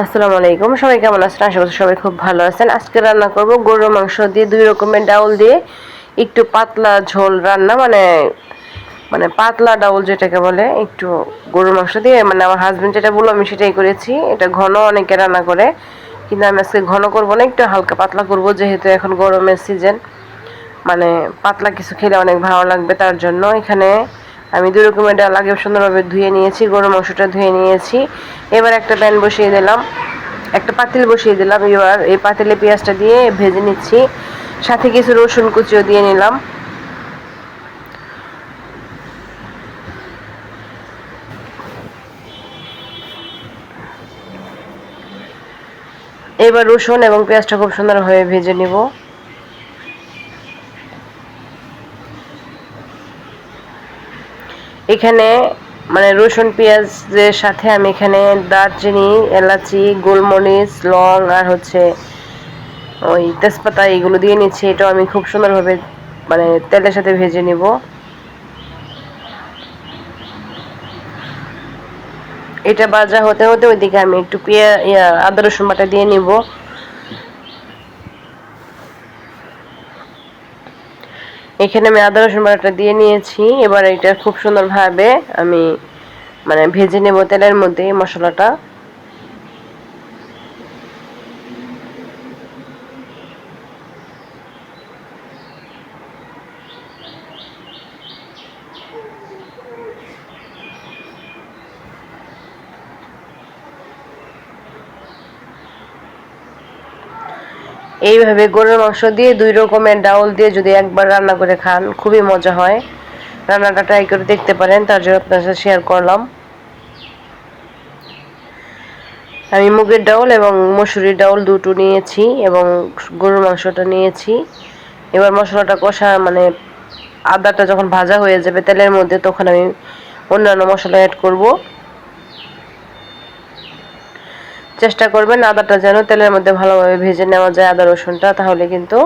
আসসালামু আলাইকুম, সবাই কেমন আছেন? আশা করছি সবাই খুব ভালো আছেন। আজকে রান্না করব গরুর মাংস দিয়ে 2 রকমের ডাউল দিয়ে একটু পাতলা ঝোল রান্না, মানে মানে পাতলা ডাউল যেটাকে বলে, একটু গরুর মাংস দিয়ে, মানে আমার হাজবেন্ড যেটা বললো আমি সেটাই করেছি। এটা ঘন অনেকে রান্না করে, কিন্তু আমি আজকে ঘন করব না, একটু হালকা পাতলা করব, যেহেতু এখন গরমের সিজন, মানে পাতলা কিছু খেলে অনেক ভালো লাগবে। তার জন্য এখানে আমি 2 রকমের ডাল আগে সুন্দরভাবে ধুয়ে নিয়েছি, গরুর মাংসটা ধুয়ে নিয়েছি। এবার একটা প্যান বসিয়ে দিলাম, একটা পাতিল বসিয়ে দিলাম। এবার এই পাতিলে পেঁয়াজটা দিয়ে ভেজে নিচ্ছি, সাথে কিছু রসুন কুচিও দিয়ে নিলাম। এবার রসুন এবং পেঁয়াজটা খুব সুন্দরভাবে ভেজে নিব। এখানে মানে রসুন পেঁয়াজের সাথে আমি এখানে দারচিনি, এলাচি, গোলমরিচ, লং আর হচ্ছে ওই তেজপাতা এগুলো দিয়ে নিচ্ছি। এটাও আমি খুব সুন্দরভাবে মানে তেলের সাথে ভেজে নিব। এটা ভাজা হতে হতে ওইদিকে আমি একটু আদা রসুন বাটা দিয়ে নিব। এখানে আমি আদা রসুন বাটাটা দিয়ে নিয়েছি। এবার এটা খুব সুন্দরভাবে আমি মানে ভেজে নেব তেলের মধ্যে মশলাটা। এইভাবে গরুর মাংস দিয়ে 2 রকমের ডাউল দিয়ে যদি একবার রান্না করে খান, খুবই মজা হয়। রান্নাটা ট্রাই করে দেখতে পারেন, তার জন্য আপনার সাথে শেয়ার করলাম। আমি মুগের ডাউল এবং মসুরির ডাউল দুটো নিয়েছি এবং গরুর মাংসটা নিয়েছি। এবার মশলাটা কষা, মানে আদাটা যখন ভাজা হয়ে যাবে তেলের মধ্যে, তখন আমি অন্যান্য মশলা অ্যাড করব। চেষ্টা করবেন আদাটা যেন তেলের মধ্যে ভালোভাবে ভেজে নেওয়া যায়, আদা রসুনটা, তাহলে কিন্তু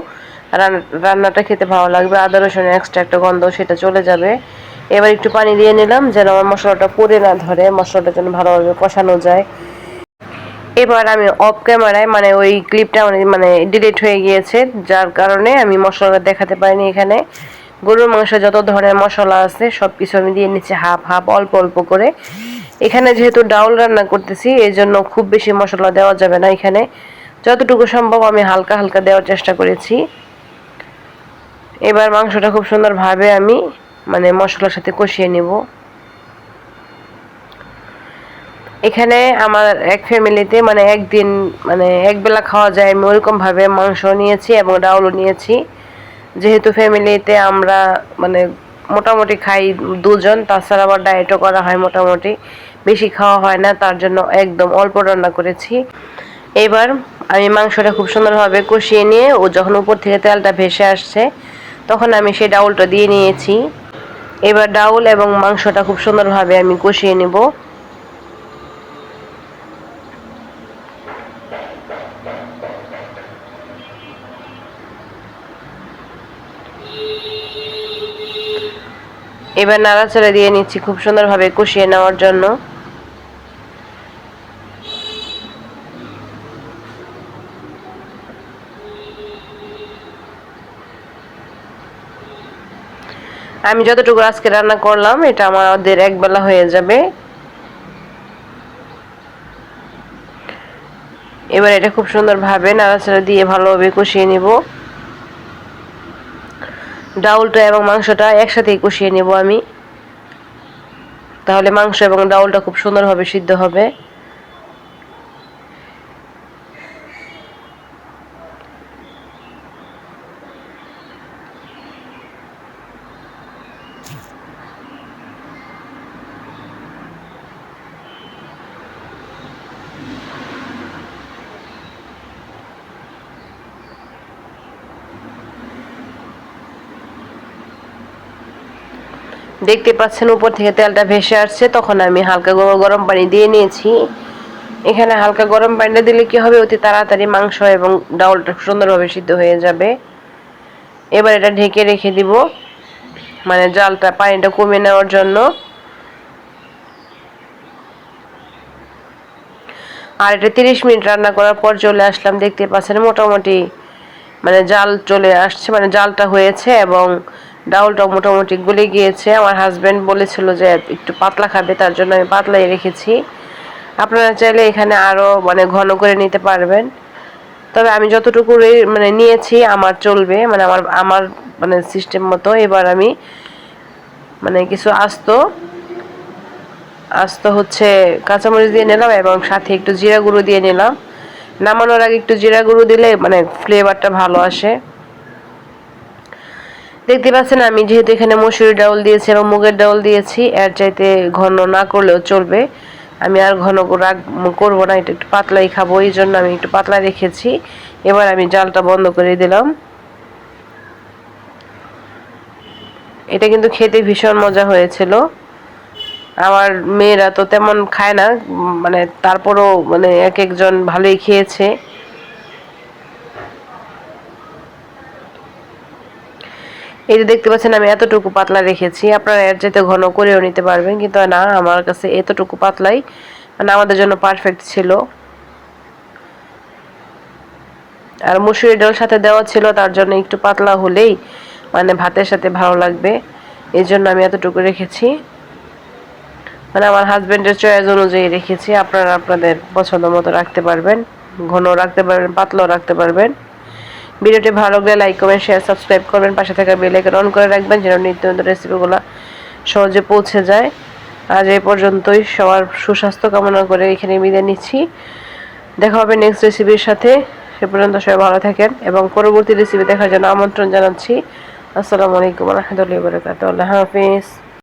রান্নাটা খেতে ভালো লাগবে। আদা রসুনের এক্সট্রা একটা গন্ধ সেটা চলে যাবে। এবার একটু পানি দিয়ে নিলাম যেন আমার মশলাটা পুড়ে না ধরে, মশলাটা যেন ভালোভাবে কষানো যায়। এবার আমি অফ ক্যামেরায়, মানে ওই ক্লিপটা মানে ডিলিট হয়ে গিয়েছে, যার কারণে আমি মশলাটা দেখাতে পারিনি। এখানে গরুর মাংসে যত ধরনের মশলা আছে সব কিছু আমি দিয়ে নিচ্ছি হাফ হাফ, অল্প অল্প করে। এখানে যেহেতু ডাউল রান্না করতেছি, এই জন্য খুব বেশি মশলা দেওয়া যাবে না। এখানে যতটুকু সম্ভব আমি হালকা হালকা দেওয়ার চেষ্টা করেছি। এবার মাংসটা খুব সুন্দরভাবে আমি মানে মশলার সাথে কষিয়ে নেব। এখানে আমার এক ফ্যামিলিতে মানে একদিন মানে একবেলা খাওয়া যায়, আমি ওরকম ভাবে মাংস নিয়েছি এবং ডাউলও নিয়েছি। যেহেতু ফ্যামিলিতে আমরা মানে মোটামুটি খাই 2 জন, তাছাড়া আবার ডায়েটও করা হয়, মোটামুটি বেশি খাওয়া হয় না, তার জন্য একদম অল্প রান্না করেছি। এবার আমি মাংসটা খুব সুন্দরভাবে কষিয়ে নিয়ে ও যখন উপর থেকে তেলটা ভেসে আসছে, তখন আমি সেই ডাউলটা দিয়ে নিয়েছি। এবার ডাউল এবং মাংসটা খুব সুন্দরভাবে আমি কষিয়ে নেব। এবার নাড়াচাড়া দিয়ে নিচ্ছি খুব সুন্দরভাবে কষিয়ে নেওয়ার জন্য। আমি যতটুকু আজকে রান্না করলাম এটা আমাদের একবেলা হয়ে যাবে। এবার এটা খুব সুন্দরভাবে নাড়াচাড়া দিয়ে ভালোভাবে কষিয়ে নিব। ডাউলটা এবং মাংসটা একসাথেই কষিয়ে নেব আমি, তাহলে মাংস এবং ডাউলটা খুব সুন্দরভাবে সিদ্ধ হবে। দেখতে পাচ্ছেন উপর থেকে তেলটা ভেসে আসছে, তখন আমি হালকা গরম পানি দিয়ে নিয়েছি। এখানে হালকা গরম পানিটা দিলে কি হবে, অতি তাড়াতাড়ি মাংস এবং ডাউলটা সুন্দরভাবে সিদ্ধ হয়ে যাবে। এবার এটা ঢেকে রেখে দিব, মানে জালটা পানিটা কমিয়ে নেওয়ার জন্য। আর এটা 30 মিনিট রান্না করার পর চলে আসলাম, দেখতে পাচ্ছেন মোটামুটি মানে জাল চলে আসছে, মানে জালটা হয়েছে এবং ডাউলটাও মোটামুটি গলে গিয়েছে। আমার হাজবেন্ড বলেছিল যে একটু পাতলা খাবে, তার জন্য আমি পাতলাই রেখেছি। আপনারা চাইলে এখানে আরো মানে ঘন করে নিতে পারবেন, তবে আমি যতটুকু মানে নিয়েছি আমার চলবে, মানে আমার আমার মানে সিস্টেম মতো। এবার আমি মানে কিছু আস্ত আস্ত হচ্ছে কাঁচামরিচ দিয়ে নিলাম এবং সাথে একটু জিরা গুঁড়ো দিয়ে নিলাম। নামানোর আগে একটু জিরা গুঁড়ো দিলে মানে ফ্লেভারটা ভালো আসে। দেখতে পাচ্ছেন আমি যেহেতু এখানে মসুরি ডাউল দিয়েছি এবং মুগের ডাউল দিয়েছি, এর চাইতে ঘন না করলেও চলবে। আমি আর ঘন করবো না, এটা একটু পাতলাই খাবো, এই জন্য আমি একটু পাতলা রেখেছি। এবার আমি জালটা বন্ধ করে দিলাম। এটা কিন্তু খেতে ভীষণ মজা হয়েছিল। আমার মেয়েরা তো তেমন খায় না, মানে তারপরও মানে এক একজন ভালোই খেয়েছে। এই যে দেখতে পাচ্ছেন আমি এতটুকু পাতলা রেখেছি, আপনারা এর চাইতে ঘন করেও নিতে পারবেন, কিন্তু না, আমার কাছে এতটুকু পাতলাই মানে আমাদের জন্য পারফেক্ট ছিল। আর মুসুরি ডাল সাথে দেওয়া ছিল, তার জন্য একটু পাতলা হলেই মানে ভাতের সাথে ভালো লাগবে, এই জন্য আমি এতটুকু রেখেছি। মানে আমার হাজবেন্ডের চয়েস অনুযায়ী রেখেছি, আপনারা আপনাদের পছন্দ মতো রাখতে পারবেন, ঘন রাখতে পারবেন, পাতলাও রাখতে পারবেন। ভিডিওটি ভালো লাগলে লাইক কমেন্ট শেয়ার সাবস্ক্রাইব করবেন, পাশে থাকা বেল আইকন অন করে রাখবেন যেন নিত্য নতুন রেসিপিগুলো সহজে পৌঁছে যায়। আজ এই পর্যন্তই, সবার সুস্বাস্থ্য কামনা করে এখানে বিদায় নিচ্ছি। দেখা হবে নেক্সট রেসিপির সাথে, সে পর্যন্ত সবাই ভালো থাকেন এবং পরবর্তী রেসিপি দেখার জন্য আমন্ত্রণ জানাচ্ছি। আসসালামু আলাইকুম ওয়া রাহমাতুল্লাহি ওয়া বারাকাতুহু। আল্লাহ হাফেজ।